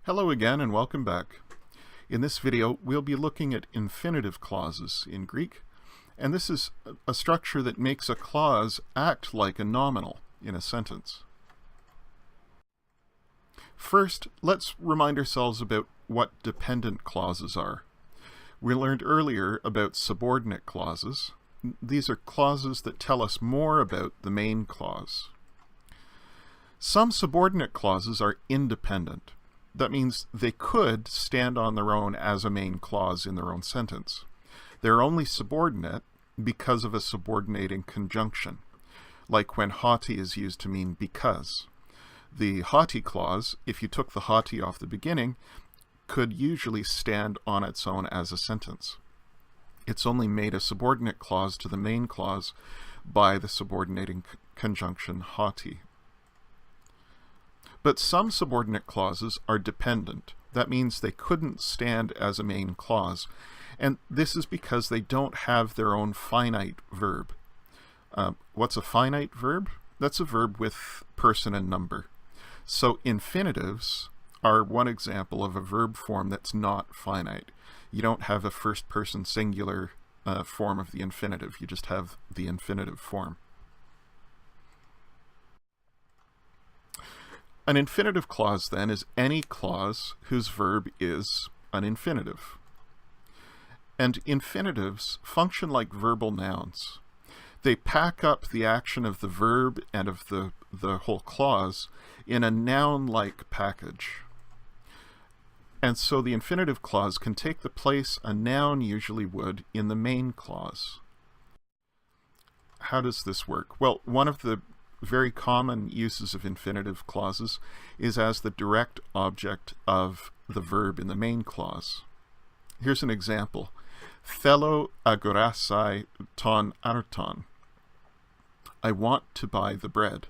Hello again and welcome back. In this video we'll be looking at infinitive clauses in Greek, and this is a structure that makes a clause act like a nominal in a sentence. First, let's remind ourselves about what dependent clauses are. We learned earlier about subordinate clauses. These are clauses that tell us more about the main clause. Some subordinate clauses are independent. That means they could stand on their own as a main clause in their own sentence. They're only subordinate because of a subordinating conjunction, like when haughty is used to mean because. The haughty clause, if you took the haughty off the beginning, could usually stand on its own as a sentence. It's only made a subordinate clause to the main clause by the subordinating conjunction haughty. But some subordinate clauses are dependent. That means they couldn't stand as a main clause. And this is because they don't have their own finite verb. What's a finite verb? That's a verb with person and number. So infinitives are one example of a verb form that's not finite. You don't have a first person singular form of the infinitive. You just have the infinitive form. An infinitive clause, then, is any clause whose verb is an infinitive. And infinitives function like verbal nouns. They pack up the action of the verb and of the whole clause in a noun-like package. And so the infinitive clause can take the place a noun usually would in the main clause. How does this work? Well, one of the very common uses of infinitive clauses is as the direct object of the verb in the main clause. Here's an example. Thelo agorasai ton arton. I want to buy the bread.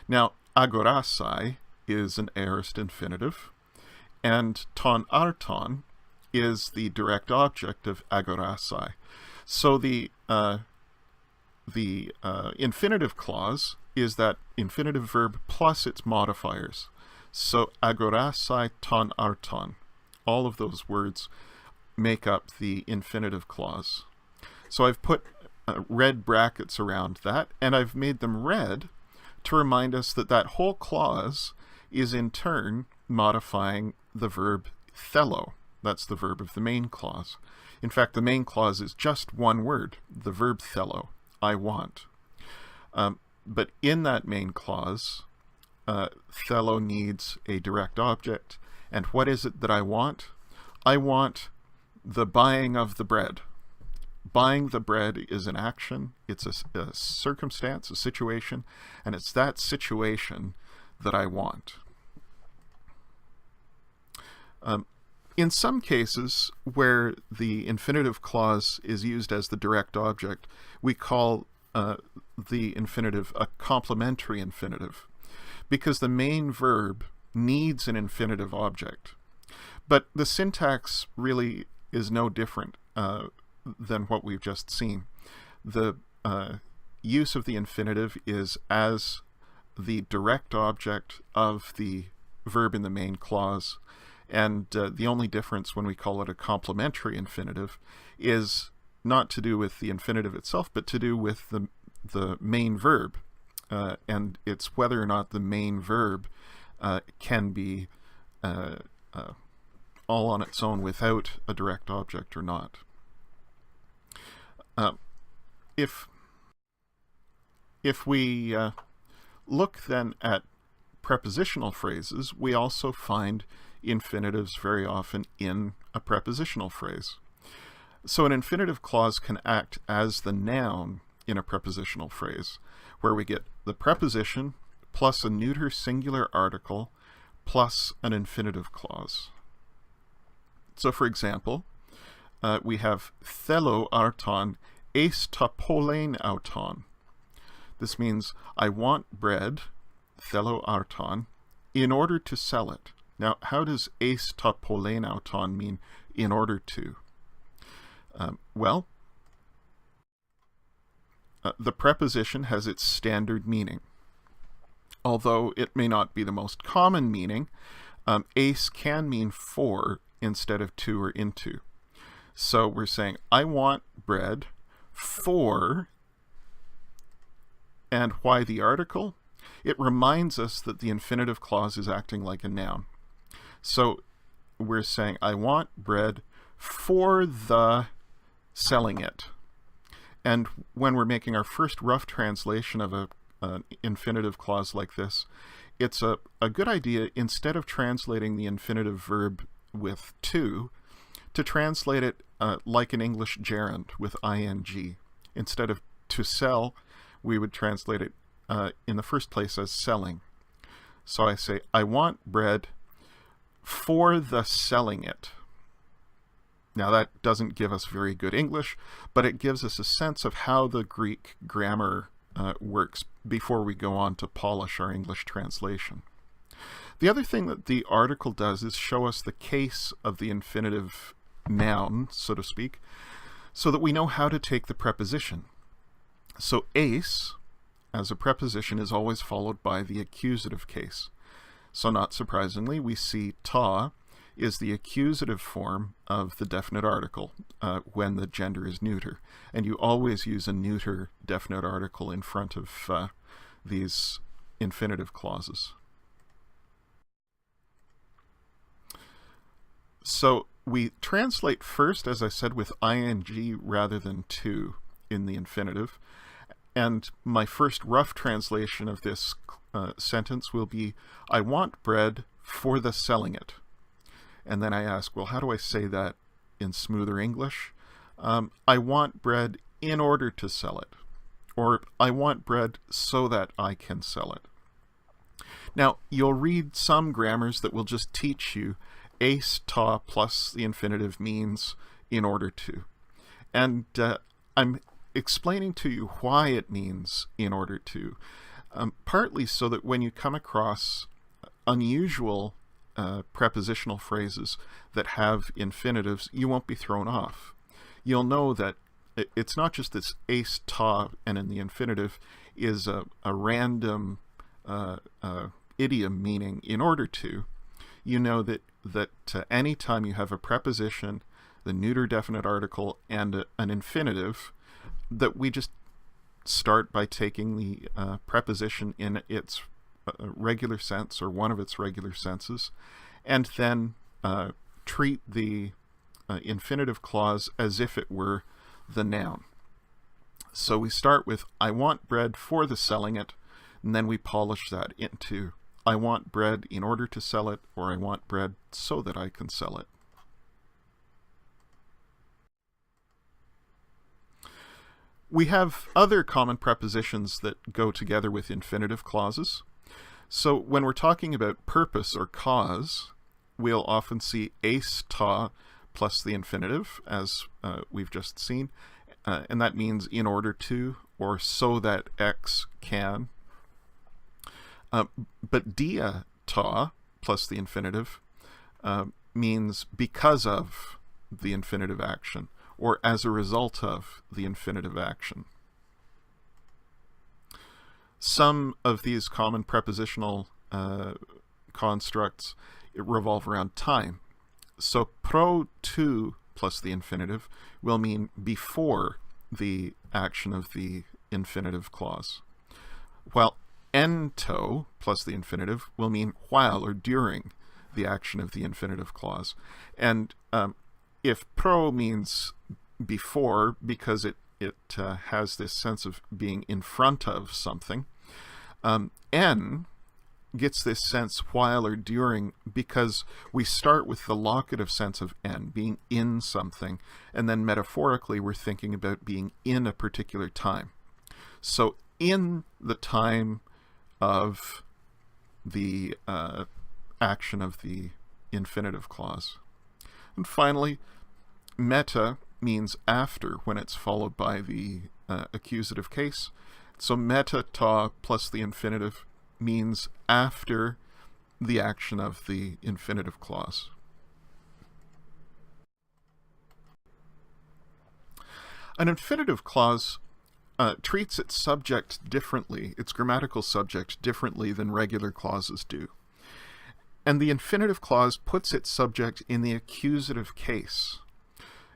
Now, agorasai is an aorist infinitive, and ton arton is the direct object of agorasai. So the infinitive clause is that infinitive verb plus its modifiers. So agorasai ton arton. All of those words make up the infinitive clause. So I've put red brackets around that, and I've made them red to remind us that that whole clause is in turn modifying the verb thelo. That's the verb of the main clause. In fact, the main clause is just one word, the verb thelo. I want. But in that main clause, thelo needs a direct object. And what is it that I want? I want the buying of the bread. Buying the bread is an action. It's a circumstance, a situation, and it's that situation that I want. In some cases where the infinitive clause is used as the direct object, we call the infinitive a complementary infinitive, because the main verb needs an infinitive object. But the syntax really is no different than what we've just seen. The use of the infinitive is as the direct object of the verb in the main clause. And the only difference when we call it a complementary infinitive is not to do with the infinitive itself, but to do with the main verb. And it's whether or not the main verb can be all on its own without a direct object or not. If we look then at prepositional phrases, we also find infinitives very often in a prepositional phrase. So an infinitive clause can act as the noun in a prepositional phrase, where we get the preposition plus a neuter singular article plus an infinitive clause. So for example, we have thelo arton eis ta polein auton. This means I want bread, thelo arton, in order to sell it. Now, how does eis ta polein auton mean in order to? The preposition has its standard meaning. Although it may not be the most common meaning, ace can mean for instead of to or into. So we're saying, I want bread for, and why the article? It reminds us that the infinitive clause is acting like a noun. So we're saying, I want bread for the selling it. And when we're making our first rough translation of an infinitive clause like this, it's a good idea, instead of translating the infinitive verb with to translate it like an English gerund with ing. Instead of to sell, we would translate it in the first place as selling. So I say, I want bread for the selling it. Now that doesn't give us very good English, but it gives us a sense of how the Greek grammar works before we go on to polish our English translation. The other thing that the article does is show us the case of the infinitive noun, so to speak, so that we know how to take the preposition. So ace, as a preposition, is always followed by the accusative case. So not surprisingly, we see ta is the accusative form of the definite article when the gender is neuter. And you always use a neuter definite article in front of these infinitive clauses. So we translate first, as I said, with ing rather than to in the infinitive. And my first rough translation of this sentence will be, I want bread for the selling it. And then I ask, well, how do I say that in smoother English? I want bread in order to sell it. Or I want bread so that I can sell it. Now, you'll read some grammars that will just teach you ace ta plus the infinitive means in order to. And I'm explaining to you why it means in order to, partly so that when you come across unusual prepositional phrases that have infinitives, you won't be thrown off. You'll know that it's not just this ace ta and in the infinitive is a random idiom meaning in order to. You know that any time you have a preposition, the neuter definite article, and an infinitive, that we just start by taking the preposition in its regular sense or one of its regular senses, and then treat the infinitive clause as if it were the noun. So we start with, I want bread for the selling it, and then we polish that into, I want bread in order to sell it, or I want bread so that I can sell it. We have other common prepositions that go together with infinitive clauses. So when we're talking about purpose or cause, we'll often see ace ta plus the infinitive, as we've just seen, and that means in order to, or so that X can. But dia ta plus the infinitive means because of the infinitive action, or as a result of the infinitive action. Some of these common prepositional constructs revolve around time. So pro to plus the infinitive will mean before the action of the infinitive clause, while ento plus the infinitive will mean while or during the action of the infinitive clause. And if pro means before, because it has this sense of being in front of something, en gets this sense while or during because we start with the locative sense of en, being in something, and then metaphorically we're thinking about being in a particular time. So in the time of the action of the infinitive clause. And finally, meta means after when it's followed by the accusative case. So meta ta plus the infinitive means after the action of the infinitive clause. An infinitive clause treats its subject differently, its grammatical subject differently than regular clauses do. And the infinitive clause puts its subject in the accusative case.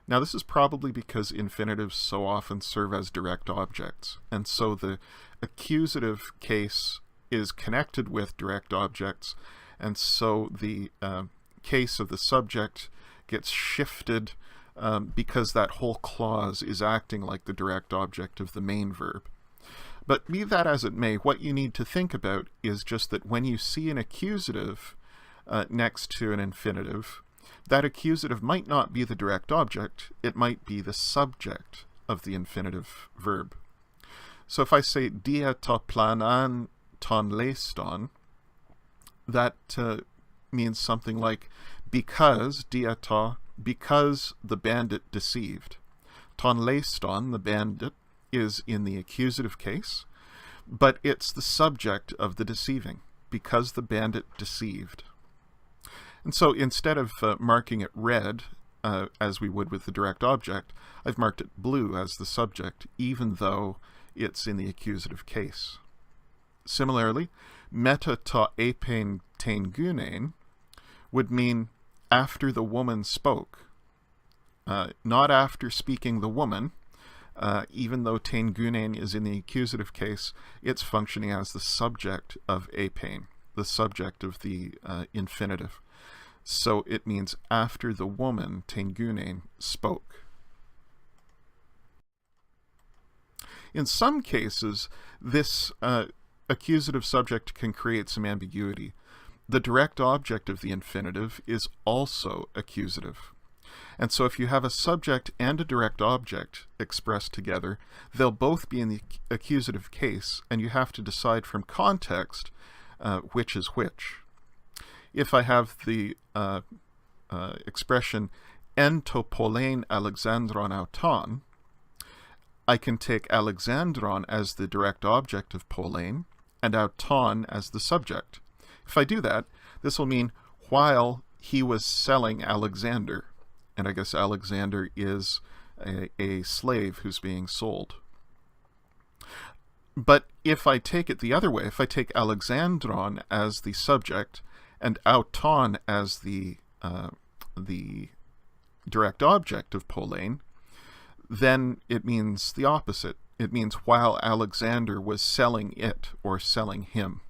Now, this is probably because infinitives so often serve as direct objects, and so the accusative case is connected with direct objects, and so the case of the subject gets shifted because that whole clause is acting like the direct object of the main verb. But be that as it may, what you need to think about is just that when you see an accusative next to an infinitive, that accusative might not be the direct object, it might be the subject of the infinitive verb. So if I say dia ta planan ton leiston, that means something like because dia ta, because the bandit deceived. Ton leiston, the bandit, is in the accusative case, but it's the subject of the deceiving, because the bandit deceived. And so instead of marking it red, as we would with the direct object, I've marked it blue as the subject, even though it's in the accusative case. Similarly, meta ta epen ten gunein would mean after the woman spoke, not after speaking the woman. Even though ten gunein is in the accusative case, it's functioning as the subject of epen, the subject of the infinitive. So it means after the woman, ten gunein, spoke. In some cases, this accusative subject can create some ambiguity. The direct object of the infinitive is also accusative. And so if you have a subject and a direct object expressed together, they'll both be in the accusative case, and you have to decide from context which is which. If I have the expression en to polein Alexandron auton, I can take Alexandron as the direct object of polein and auton as the subject. If I do that, this will mean while he was selling Alexander. And I guess Alexander is a slave who's being sold. But if I take it the other way, if I take Alexandron as the subject and auton as the direct object of polein, then it means the opposite. It means while Alexander was selling it or selling him.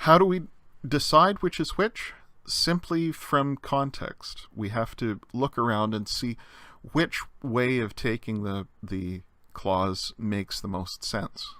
How do we decide which is which? Simply from context. We have to look around and see which way of taking the clause makes the most sense.